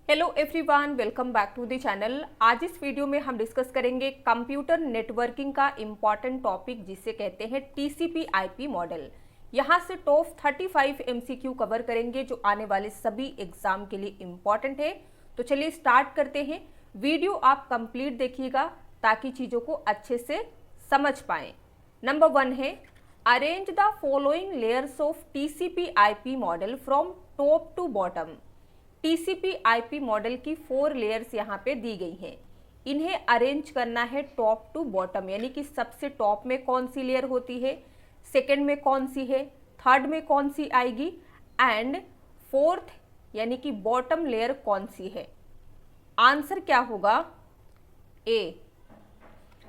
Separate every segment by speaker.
Speaker 1: Hello everyone, welcome back to the channel. आज इस video में हम डिस्कस करेंगे कंप्यूटर नेटवर्किंग का इम्पॉर्टेंट टॉपिक जिसे कहते हैं टीसीपी आईपी मॉडल। यहाँ से टॉप 35 एमसीक्यू कवर करेंगे जो आने वाले सभी एग्जाम के लिए इम्पॉर्टेंट है। तो चलिए स्टार्ट करते हैं। वीडियो आप कंप्लीट देखिएगा ताकि चीज़ों को अच्छे से समझ पाएँ। नंबर 1 है arrange the following layers of TCP IP model from top to bottom. TCP IP model की 4 लेयर्स यहाँ पे दी गई हैं। इन्हें अरेंज करना है टॉप टू बॉटम, यानी कि सबसे टॉप में कौन सी लेयर होती है, सेकंड में कौन सी है, थर्ड में कौन सी आएगी एंड फोर्थ यानी कि बॉटम लेयर कौन सी है। आंसर क्या होगा? ए,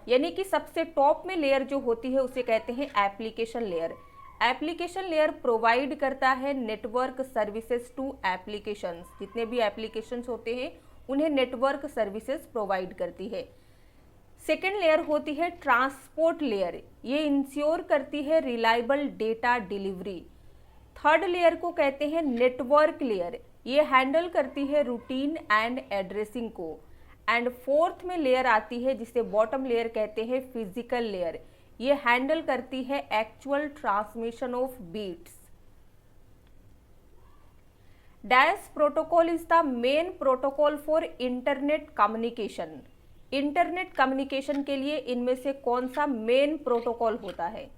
Speaker 1: यानी कि सबसे टॉप में लेयर जो होती है उसे कहते हैं application layer. Application layer provide करता है नेटवर्क सर्विसेज टू एप्लीकेशंस। जितने भी एप्लीकेशंस होते हैं उन्हें नेटवर्क सर्विसेज प्रोवाइड करती है। सेकेंड लेयर होती है ट्रांसपोर्ट लेयर, ये इंश्योर करती है reliable data delivery. Third layer को कहते हैं नेटवर्क लेयर, ये हैंडल करती है रूटीन एंड एड्रेसिंग को। एंड फोर्थ में लेयर आती है जिसे बॉटम लेयर कहते हैं फिजिकल लेयर, ये हैंडल करती है actual transmission of bits. Dash protocol is the main protocol for internet communication. Internet communication के लिए इनमें से कौन सा मेन प्रोटोकॉल होता है?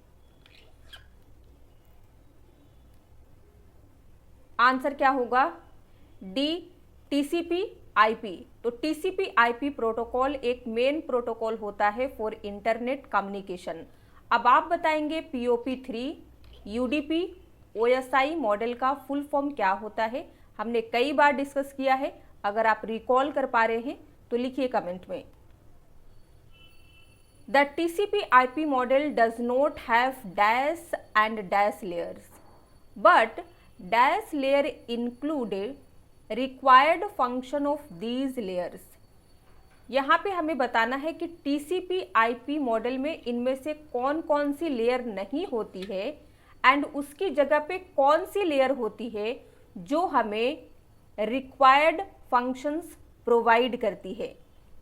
Speaker 1: आंसर क्या होगा? D, TCP IP. तो टीसीपी आईपी प्रोटोकॉल एक मेन प्रोटोकॉल होता है फॉर इंटरनेट कम्युनिकेशन। अब आप बताएंगे पीओपी3, यूडीपी, ओएसआई मॉडल का फुल फॉर्म क्या होता है? हमने कई बार डिस्कस किया है, अगर आप रिकॉल कर पा रहे हैं तो लिखिए कमेंट में। The TCP IP model does not have dash and dash layers but dash layer included required function of these layers. यहाँ पे हमें बताना है कि टीसीपी आईपी मॉडल में इनमें से कौन कौन सी लेयर नहीं होती है एंड उसकी जगह पे कौन सी लेयर होती है जो हमें रिक्वायर्ड फंक्शंस प्रोवाइड करती है।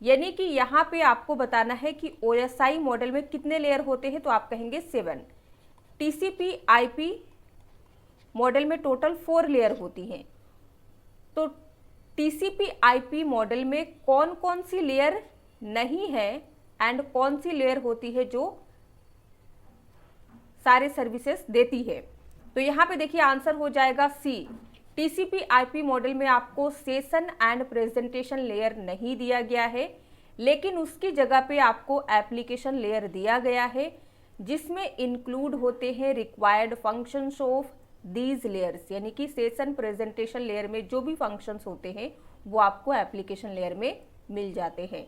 Speaker 1: यानी कि यहाँ पे आपको बताना है कि ओएसआई मॉडल में कितने लेयर होते हैं, तो आप कहेंगे 7। टीसीपी आईपी मॉडल में टोटल 4 लेयर होती हैं। तो टीसीपी आईपी मॉडल में कौन कौन सी लेयर नहीं है एंड कौन सी लेयर होती है जो सारे सर्विसेज देती है? तो यहाँ पे देखिए आंसर हो जाएगा सी। टीसीपी आईपी मॉडल में आपको सेशन एंड प्रेजेंटेशन लेयर नहीं दिया गया है, लेकिन उसकी जगह पे आपको एप्लीकेशन लेयर दिया गया है जिसमें इंक्लूड होते हैं required functions of these layers. यानी कि सेशन प्रेजेंटेशन लेयर में जो भी फंक्शंस होते हैं वो आपको एप्लीकेशन लेयर में मिल जाते हैं।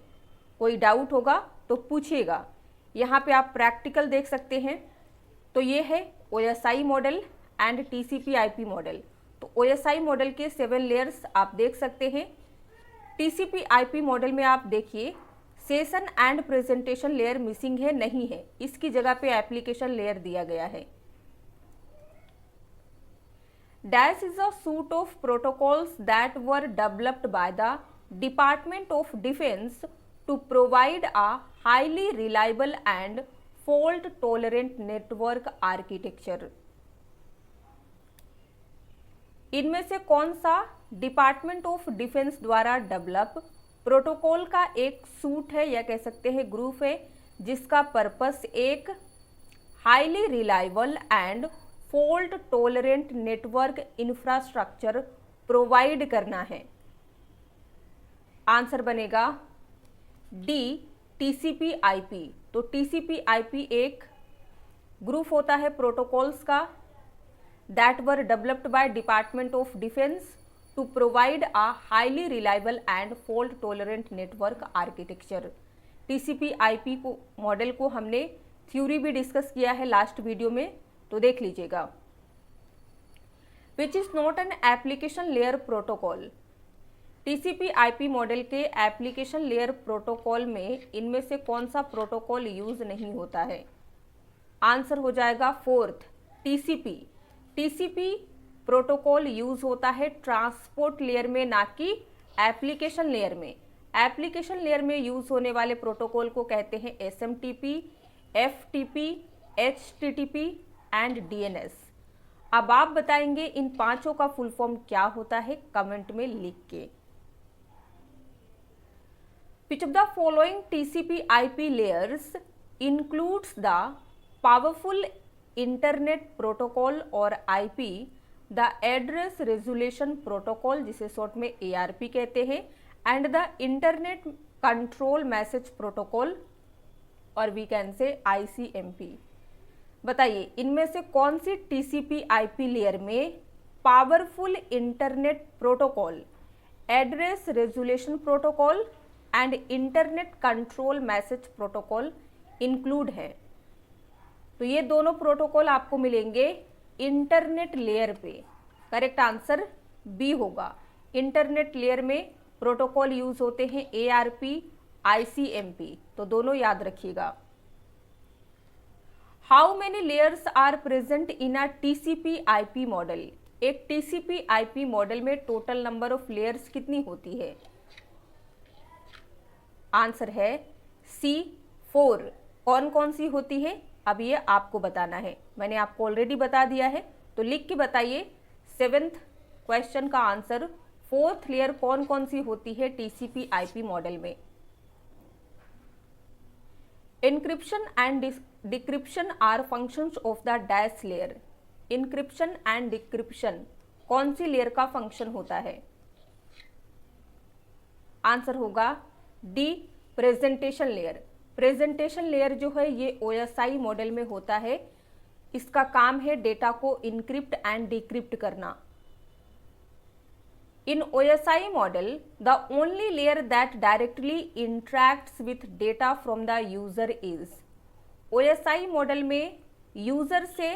Speaker 1: कोई डाउट होगा तो पूछिएगा। यहाँ पे आप प्रैक्टिकल देख सकते हैं। तो ये है OSI model and TCP IP model. तो ओएसआई मॉडल के 7 लेयर्स आप देख सकते हैं। टीसीपी आईपी मॉडल में आप देखिए session and presentation layer missing है, नहीं है, इसकी जगह पे एप्लीकेशन लेयर दिया गया है। Dash is a suite of protocols that were developed by the Department of Defense to provide a highly reliable and fault-tolerant network architecture. इनमें से कौन सा डिपार्टमेंट ऑफ डिफेंस द्वारा डेवलप प्रोटोकॉल का एक सूट है या कह सकते हैं ग्रुप है जिसका पर्पस एक highly reliable and fault tolerant network infrastructure provide करना है? आंसर बनेगा डी, टीसीपी आईपी। तो टीसीपी आईपी एक ग्रुप होता है प्रोटोकॉल्स का that were developed by department of defence to provide a highly reliable and fault tolerant network architecture. TCP IP को model को हमने थ्योरी भी डिस्कस किया है लास्ट वीडियो में, तो देख लीजिएगा। Which is not an application layer protocol. TCP IP model के एप्लीकेशन लेयर प्रोटोकॉल में इनमें से कौन सा प्रोटोकॉल यूज नहीं होता है? आंसर हो जाएगा fourth, TCP. TCP protocol use होता है ट्रांसपोर्ट लेयर में, ना कि एप्लीकेशन लेयर में। एप्लीकेशन लेयर में यूज होने वाले प्रोटोकॉल को कहते हैं SMTP, FTP, HTTP and DNS। अब आप बताएंगे इन पांचों का फुल फॉर्म क्या होता है, कमेंट में लिख के। Which of the following TCP/IP layers includes the powerful internet protocol और IP, the address resolution protocol जिसे शॉर्ट में ARP कहते हैं, and the internet control message protocol और we can say ICMP। बताइए इनमें से कौन सी TCP/IP लेयर में powerful internet protocol, address resolution protocol and internet control message protocol include है। तो ये दोनों प्रोटोकॉल आपको मिलेंगे इंटरनेट लेयर पे। करेक्ट आंसर बी होगा। इंटरनेट लेयर में प्रोटोकॉल यूज होते हैं ARP, ICMP, तो दोनों याद रखिएगा। How many layers are present in a TCP/IP model. एक TCP/IP मॉडल में टोटल नंबर ऑफ लेयर्स कितनी होती है? आंसर है C 4। कौन कौन सी होती है अब ये आपको बताना है, मैंने आपको ऑलरेडी बता दिया है, तो लिख के बताइए 7th क्वेश्चन का आंसर। 4th लेयर कौन कौन सी होती है TCP/IP मॉडल में? Encryption and decryption are functions of the dash layer। Encryption and decryption कौन सी लेयर का फंक्शन होता है? आंसर होगा D, presentation layer. Presentation layer जो है ये OSI मॉडल में होता है। इसका काम है डेटा को इनक्रिप्ट एंड डिक्रिप्ट करना। In OSI model, the only layer that directly interacts with data from the user is। OSI model में यूजर से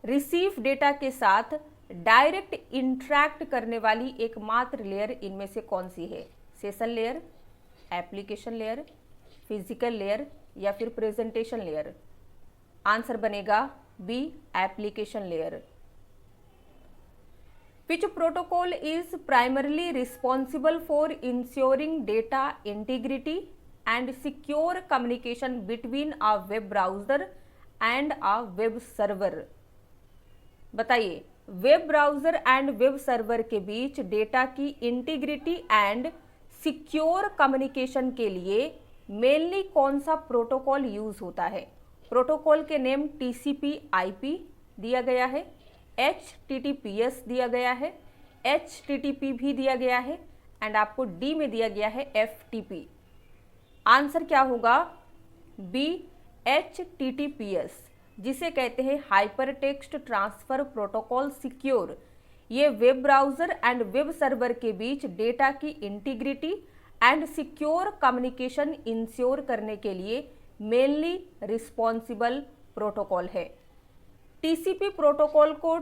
Speaker 1: रिसीव डेटा के साथ डायरेक्ट इंटरैक्ट करने वाली एकमात्र लेयर इनमें से कौन सी है? Session layer, application layer, physical layer या फिर प्रेजेंटेशन लेयर? आंसर बनेगा B, application layer. Which protocol is primarily responsible for ensuring data integrity and secure communication between a web browser and a web server? बताइए web browser and web server के बीच data की integrity and secure communication के लिए mainly कौन सा protocol use होता है? प्रोटोकॉल के नेम TCP/IP दिया गया है, HTTPS दिया गया है, HTTP भी दिया गया है एंड आपको डी में दिया गया है FTP। आंसर क्या होगा? बी, HTTPS जिसे कहते हैं hyper text transfer protocol secure. ये web browser and web server के बीच डेटा की integrity and secure communication ensure करने के लिए मेनली रिस्पॉन्सिबल प्रोटोकॉल है। TCP प्रोटोकॉल को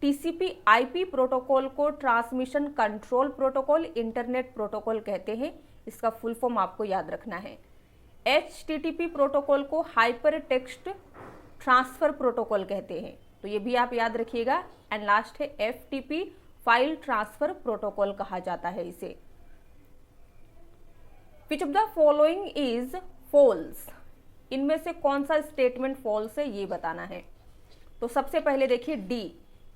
Speaker 1: TCP/IP प्रोटोकॉल को transmission control protocol internet protocol कहते हैं। इसका फुल फॉर्म आपको याद रखना है। HTTP प्रोटोकॉल को हाइपर टेक्स्ट ट्रांसफर प्रोटोकॉल कहते हैं, तो ये भी आप याद रखिएगा। एंड लास्ट है FTP, फाइल ट्रांसफर प्रोटोकॉल कहा जाता है इसे। Which of the following is false? इनमें से कौन सा स्टेटमेंट फॉल्स है ये बताना है। तो सबसे पहले देखिए D,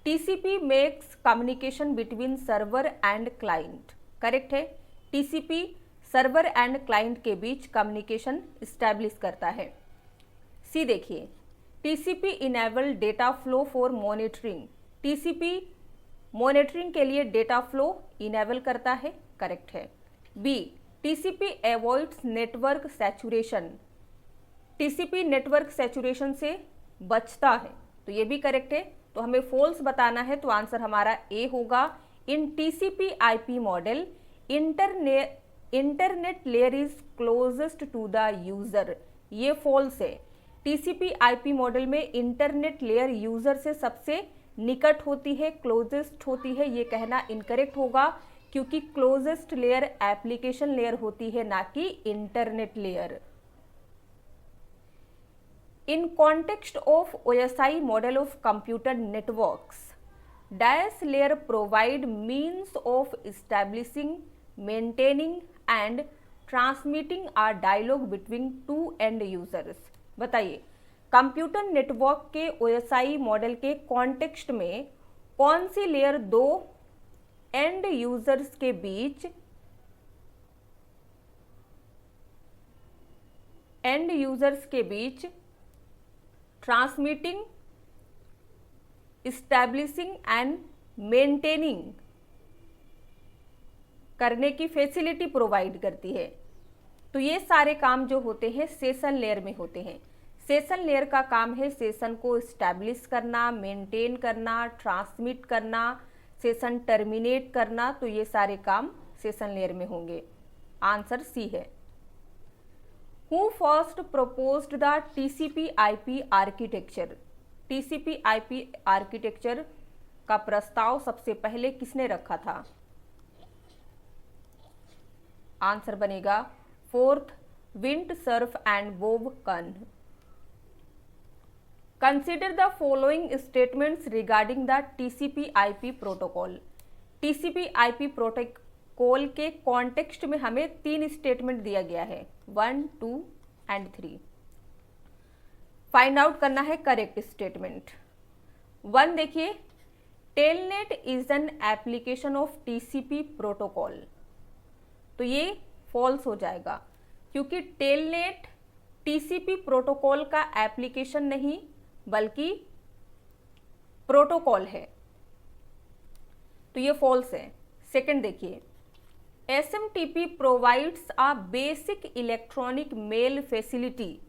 Speaker 1: TCP makes communication between server and client. Correct है, TCP सर्वर एंड क्लाइंट के बीच कम्युनिकेशन स्टैब्लिश करता है। सी देखिए TCP enable data flow for monitoring. TCP monitoring के लिए डेटा फ्लो इनेबल करता है। करेक्ट है। B, TCP avoids network saturation. TCP network saturation से बचता है, तो ये भी करेक्ट है। तो हमें फॉल्स बताना है, तो आंसर हमारा ए होगा। In TCP/IP model internet layer is closest to the user. ये फॉल्स है। TCP/IP मॉडल में इंटरनेट लेयर यूजर से सबसे निकट होती है, क्लोजेस्ट होती है। ये कहना इनकरेक्ट होगा, क्योंकि क्लोजेस्ट लेयर एप्लीकेशन लेयर होती है, ना कि internet layer. In context of OSI model of computer networks, dash layer provide means of establishing, maintaining and transmitting a dialogue between two end users. बताइए, कंप्यूटर नेटवर्क के OSI model के context में कौन सी लेयर दो end users के बीच transmitting, establishing and maintaining करने की फैसिलिटी प्रोवाइड करती है? तो ये सारे काम जो होते हैं सेशन लेयर में होते हैं। सेशन लेयर का काम है सेशन को इस्टेब्लिश करना, मेंटेन करना, ट्रांसमिट करना, सेशन टर्मिनेट करना। तो ये सारे काम सेशन लेयर में होंगे। आंसर सी है। Who first proposed the TCP/IP architecture? TCP/IP architecture का प्रस्ताव सबसे पहले किसने रखा था? आंसर बनेगा फोर्थ, विंटसर्फ एंड बोब कर्न। Consider the following statements regarding the TCP/IP protocol. TCP/IP protocol के कॉन्टेक्स्ट में हमें 3 स्टेटमेंट दिया गया है, 1, 2 एंड 3। फाइंड आउट करना है करेक्ट स्टेटमेंट। 1 देखिए, telnet is an application of TCP protocol. तो ये फॉल्स हो जाएगा, क्योंकि टेलनेट TCP प्रोटोकॉल का एप्लीकेशन नहीं बल्कि प्रोटोकॉल है, तो ये फॉल्स है। सेकंड देखिए, SMTP provides a basic electronic mail facility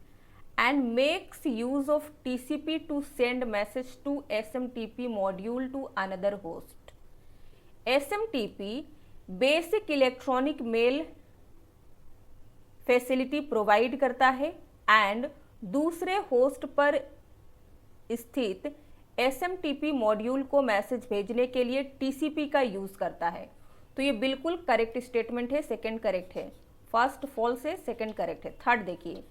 Speaker 1: and makes use of TCP to send message to SMTP module to another host. SMTP basic electronic mail facility provide करता है and दूसरे host पर स्थित SMTP module को message भेजने के लिए TCP का यूज करता है। तो ये बिल्कुल करेक्ट स्टेटमेंट है, सेकंड करेक्ट है। फर्स्ट फॉल्स है, सेकंड करेक्ट है। थर्ड देखिए,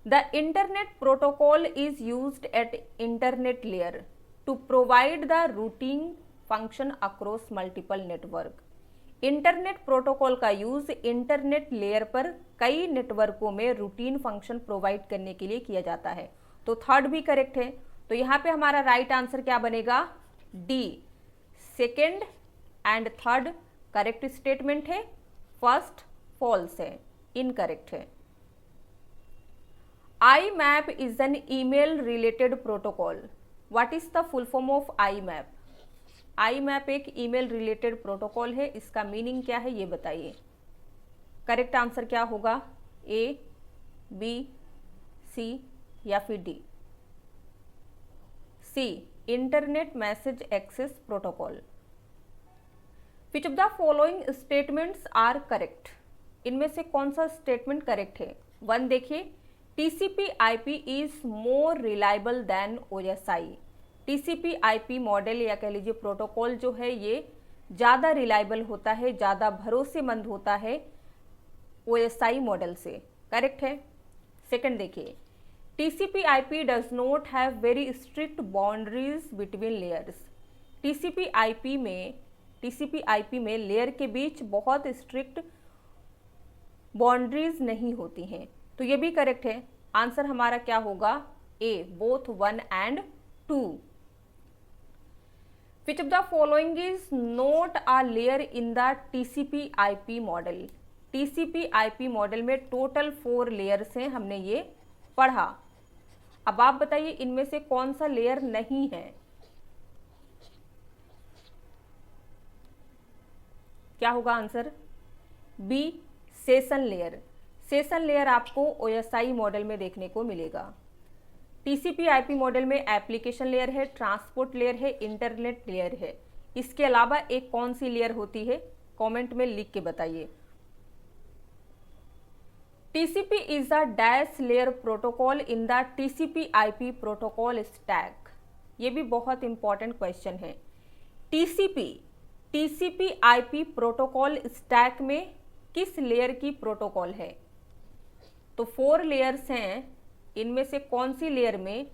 Speaker 1: The internet protocol is used at internet layer to provide the routing function across multiple network. Internet protocol का यूज इंटरनेट लेयर पर कई नेटवर्कों में रूटीन फंक्शन प्रोवाइड करने के लिए किया जाता है। तो थर्ड भी करेक्ट है। तो यहाँ पे हमारा राइट आंसर क्या बनेगा? D. Second and third correct statement है, फर्स्ट फॉल्स है, इनकरेक्ट है। IMAP is an email related protocol. What is the full form of IMAP? IMAP एक ईमेल रिलेटेड प्रोटोकॉल है, इसका मीनिंग क्या है ये बताइए। करेक्ट आंसर क्या होगा? A, B, C या फिर D? C, internet message access protocol. Which of the following statements are correct? इनमें से कौन सा स्टेटमेंट करेक्ट है? 1 देखिए, TCP/IP is more reliable than OSI. TCP/IP model या कह लीजिए प्रोटोकॉल जो है ये ज़्यादा रिलायबल होता है, ज़्यादा भरोसेमंद होता है OSI मॉडल से। करेक्ट है। सेकंड देखिए, TCP/IP does not have very strict boundaries between layers. TCP/IP में लेयर के बीच बहुत स्ट्रिक्ट बाउंड्रीज नहीं होती हैं। तो ये भी करेक्ट है। आंसर हमारा क्या होगा? A, both 1 and 2। Which of the following is not a layer in the TCP/IP model? TCP/IP model में टोटल 4 लेयर्स हैं, हमने ये पढ़ा। अब आप बताइए इनमें से कौन सा लेयर नहीं है? क्या होगा answer? B, session layer. Session layer आपको OSI मॉडल में देखने को मिलेगा। TCP/IP मॉडल में एप्लीकेशन लेयर है, ट्रांसपोर्ट लेयर है, इंटरनेट लेयर है। इसके अलावा एक कौन सी लेयर होती है? कमेंट में लिख के बताइए। TCP is a dash layer protocol in the TCP/IP protocol stack. ये भी बहुत इंपॉर्टेंट क्वेश्चन है। TCP/IP प्रोटोकॉल स्टैक में किस लेयर की प्रोटोकॉल है? तो 4 लेयर्स हैं, इनमें से कौन सी लेयर में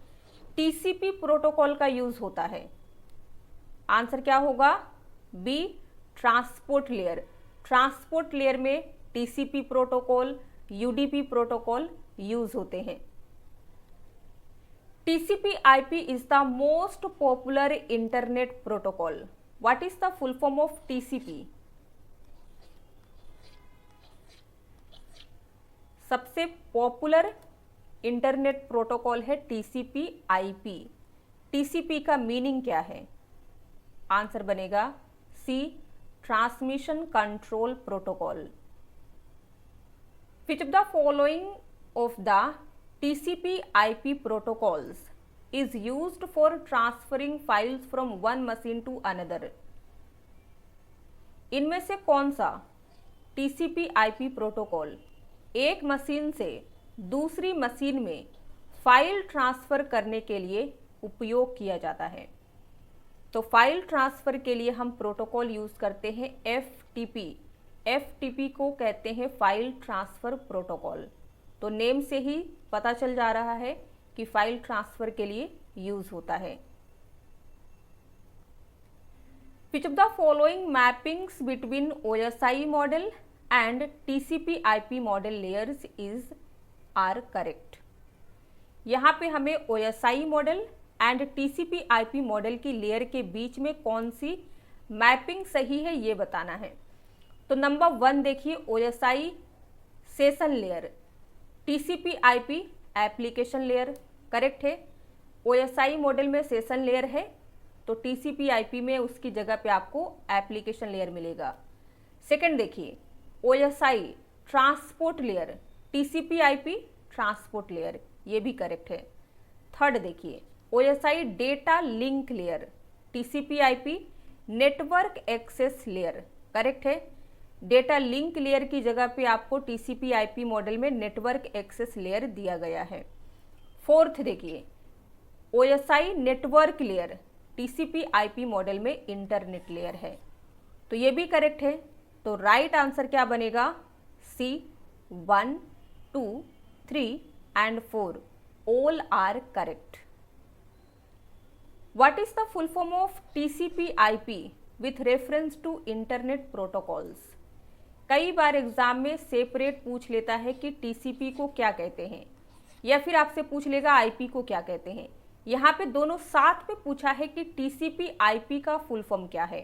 Speaker 1: TCP प्रोटोकॉल का यूज होता है? आंसर क्या होगा? B, transport layer. Transport layer में TCP protocol, UDP protocol use होते हैं। TCP IP is the most popular internet protocol. What is the full form of TCP? सबसे पॉपुलर इंटरनेट प्रोटोकॉल है TCP IP। TCP का meaning क्या है? Answer बनेगा C, transmission control protocol. Which of the following of the TCP IP protocols is used for transferring files from one machine to another? इनमें से कौन सा TCP IP protocol एक machine से दूसरी मशीन में फाइल ट्रांसफर करने के लिए उपयोग किया जाता है? तो फाइल ट्रांसफर के लिए हम प्रोटोकॉल यूज करते हैं FTP। FTP को कहते हैं फाइल ट्रांसफर प्रोटोकॉल। तो नेम से ही पता चल जा रहा है कि फाइल ट्रांसफर के लिए यूज होता है। Which of the following mappings between OSI model and TCP IP model layers are correct? यहाँ पे हमें OSI model and TCP IP model की लेयर के बीच में कौन सी मैपिंग सही है ये बताना है। तो नंबर 1 देखिए, OSI session layer, TCP IP application layer correct है। OSI मॉडल में सेशन लेयर है तो TCP IP में उसकी जगह पे आपको एप्लीकेशन लेयर मिलेगा। सेकंड देखिए, OSI transport layer, TCP IP transport layer, ये भी करेक्ट है। थर्ड देखिए, OSI data link layer, TCP IP network access layer correct है। डेटा लिंक लेयर की जगह पे आपको TCP IP मॉडल में नेटवर्क एक्सेस लेयर दिया गया है। फोर्थ देखिए, OSI network layer, TCP IP model में इंटरनेट लेयर है, तो ये भी करेक्ट है। तो राइट आंसर क्या बनेगा? C, 1, 2, 3 and 4 all are correct. What is the full form of TCP IP with reference to internet protocols? कई बार एग्जाम में सेपरेट पूछ लेता है कि TCP को क्या कहते हैं, या फिर आपसे पूछ लेगा IP को क्या कहते हैं। यहाँ पे दोनों साथ में पूछा है कि TCP IP का फुल फॉर्म क्या है,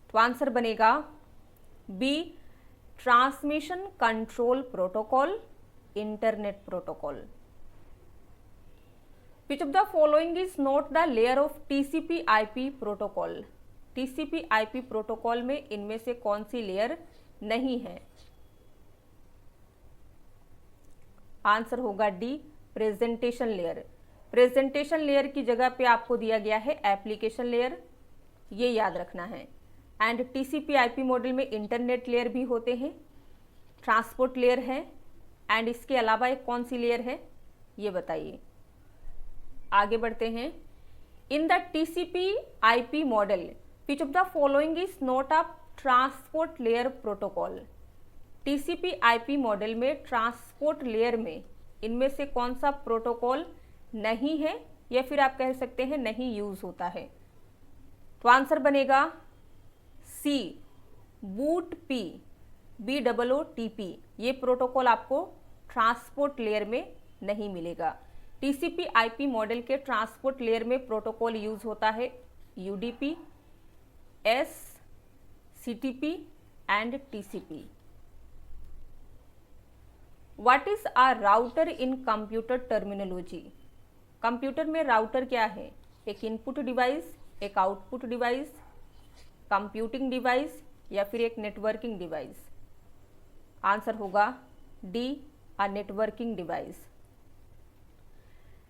Speaker 1: तो आंसर बनेगा B, transmission control protocol, internet protocol. Which of the following is not the layer of TCP IP protocol? TCP IP protocol में इनमें से कौन सी लेयर नहीं है? आंसर होगा D, presentation layer. Presentation layer की जगह पे आपको दिया गया है एप्लीकेशन लेयर, ये याद रखना है। एंड TCP IP मॉडल में इंटरनेट लेयर भी होते हैं, ट्रांसपोर्ट लेयर है, एंड इसके अलावा एक कौन सी लेयर है ये बताइए। आगे बढ़ते हैं। In the TCP IP model which of the following is not a transport layer protocol? TCP IP model में ट्रांसपोर्ट लेयर में इनमें से कौन सा प्रोटोकॉल नहीं है, या फिर आप कह सकते हैं नहीं यूज होता है? तो आंसर बनेगा सी, बूट पी, BOOTP। ये प्रोटोकॉल आपको ट्रांसपोर्ट लेयर में नहीं मिलेगा। TCP IP मॉडल के ट्रांसपोर्ट लेयर में प्रोटोकॉल यूज होता है UDP, CTP and TCP। What is a router in computer terminology? Computer में राउटर क्या है? एक इनपुट डिवाइस, एक आउटपुट डिवाइस, कंप्यूटिंग डिवाइस, या फिर एक नेटवर्किंग डिवाइस? आंसर होगा D, a networking device.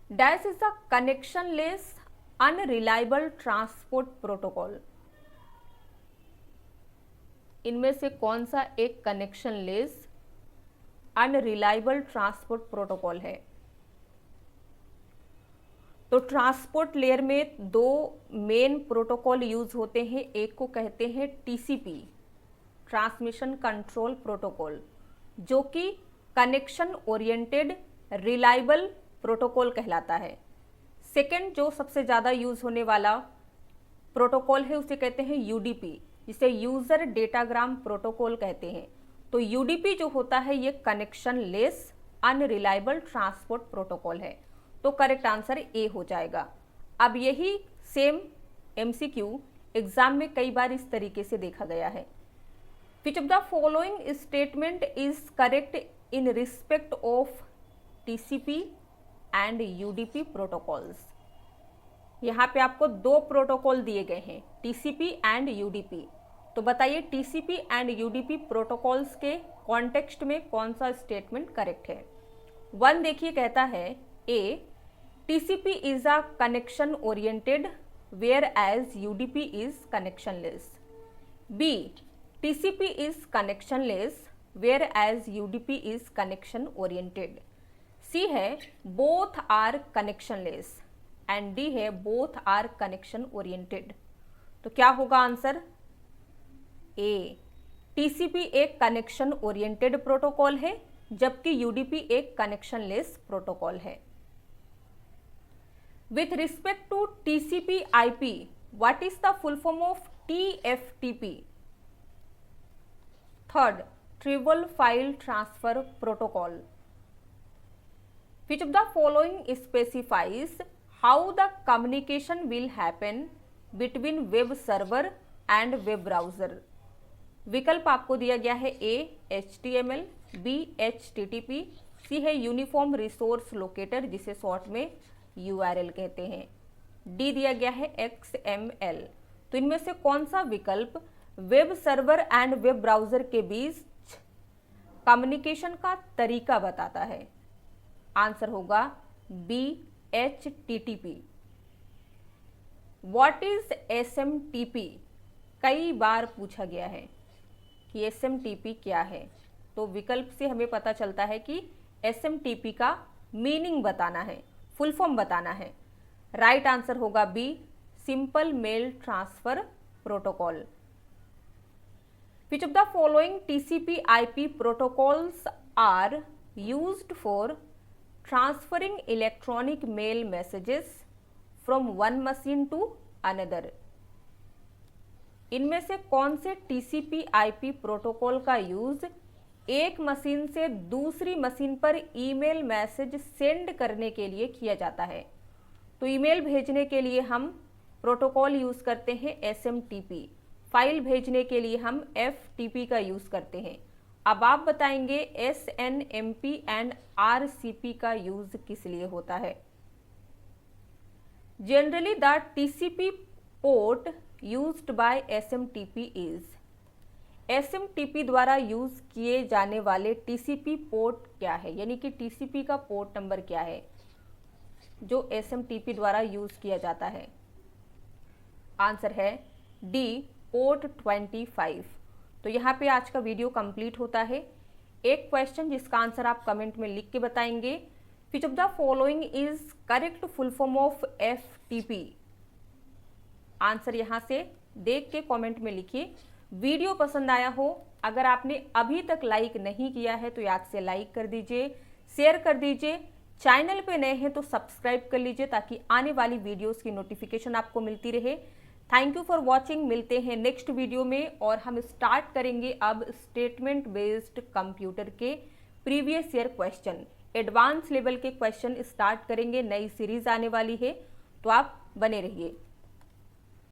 Speaker 1: Dash is the connectionless unreliable transport protocol? इनमें से कौन सा एक कनेक्शनलेस अनरिलायबल ट्रांसपोर्ट प्रोटोकॉल है? तो ट्रांसपोर्ट लेयर में दो मेन प्रोटोकॉल यूज होते हैं। एक को कहते हैं TCP, ट्रांसमिशन कंट्रोल प्रोटोकॉल, जो कि कनेक्शन ओरिएंटेड रिलायबल प्रोटोकॉल कहलाता है। सेकेंड जो सबसे ज़्यादा यूज होने वाला प्रोटोकॉल है उसे कहते हैं यूडीपी, जिसे यूजर डेटाग्राम प्रोटोकॉल कहते हैं। तो यूडीपी जो होता है ये connection less unreliable transport protocol है। तो करेक्ट आंसर ए हो जाएगा। अब यही सेम एमसीक्यू एग्जाम में कई बार इस तरीके से देखा गया है। विच of the following statement is correct in respect of TCP and UDP protocols. यहाँ पे आपको दो प्रोटोकॉल दिए गए हैं, टीसीपी एंड यूडीपी। तो बताइए टीसीपी एंड यूडीपी प्रोटोकॉल्स के कॉन्टेक्स्ट में कौन सा स्टेटमेंट करेक्ट है। 1 देखिए कहता है A, TCP is a connection oriented whereas UDP is connectionless. B, TCP is connectionless whereas UDP is connection oriented. C है both are connectionless and D है बोथ आर कनेक्शन ओरिएंटेड। तो क्या होगा answer? A, TCP एक connection oriented protocol है जबकि UDP एक connectionless protocol है। With respect to TCP IP, what is the full form of TFTP? Third, triple file transfer protocol. Which of the following specifies how the communication will happen between web server and web browser? विकल्प आपको दिया गया है ए, HTML, B, HTTP, सी है uniform resource locator जिसे short में URL कहते हैं, डी दिया गया है XML। तो इनमें से कौन सा विकल्प web server and web browser के बीच कम्युनिकेशन का तरीका बताता है? आंसर होगा B, HTTP। What is SMTP? कई बार पूछा गया है कि SMTP क्या है। तो विकल्प से हमें पता चलता है कि SMTP का मीनिंग बताना है, फुल फॉर्म बताना है। राइट आंसर होगा B, simple mail transfer protocol. Which of the following TCP/IP protocols are used for transferring electronic mail messages from one machine to another? इनमें से कौन से TCP/IP प्रोटोकॉल का यूज एक मशीन से दूसरी मशीन पर ईमेल मैसेज सेंड करने के लिए किया जाता है? तो ईमेल भेजने के लिए हम प्रोटोकॉल यूज करते हैं SMTP, फाइल भेजने के लिए हम FTP का यूज करते हैं। अब आप बताएंगे SNMP एंड RCP का यूज किस लिए होता है? Generally the TCP port used by SMTP is. SMTP द्वारा यूज किए जाने वाले TCP पोर्ट क्या है, यानी कि TCP का पोर्ट नंबर क्या है जो SMTP द्वारा यूज किया जाता है? आंसर है डी, पोर्ट 25। तो यहाँ पे आज का वीडियो कंप्लीट होता है। एक क्वेश्चन जिसका आंसर आप कमेंट में लिख के बताएंगे। विच of the following is correct full form of FTP? Answer यहाँ से देख के कमेंट में लिखिए। वीडियो पसंद आया हो, अगर आपने अभी तक लाइक नहीं किया है तो याद से लाइक कर दीजिए, शेयर कर दीजिए। चैनल पे नए हैं तो सब्सक्राइब कर लीजिए ताकि आने वाली वीडियोस की नोटिफिकेशन आपको मिलती रहे। Thank you for watching. मिलते हैं नेक्स्ट वीडियो में और हम स्टार्ट करेंगे अब स्टेटमेंट बेस्ड कंप्यूटर के previous year question, advance level के क्वेश्चन स्टार्ट करेंगे। नई सीरीज आने वाली है तो आप बने रहिए।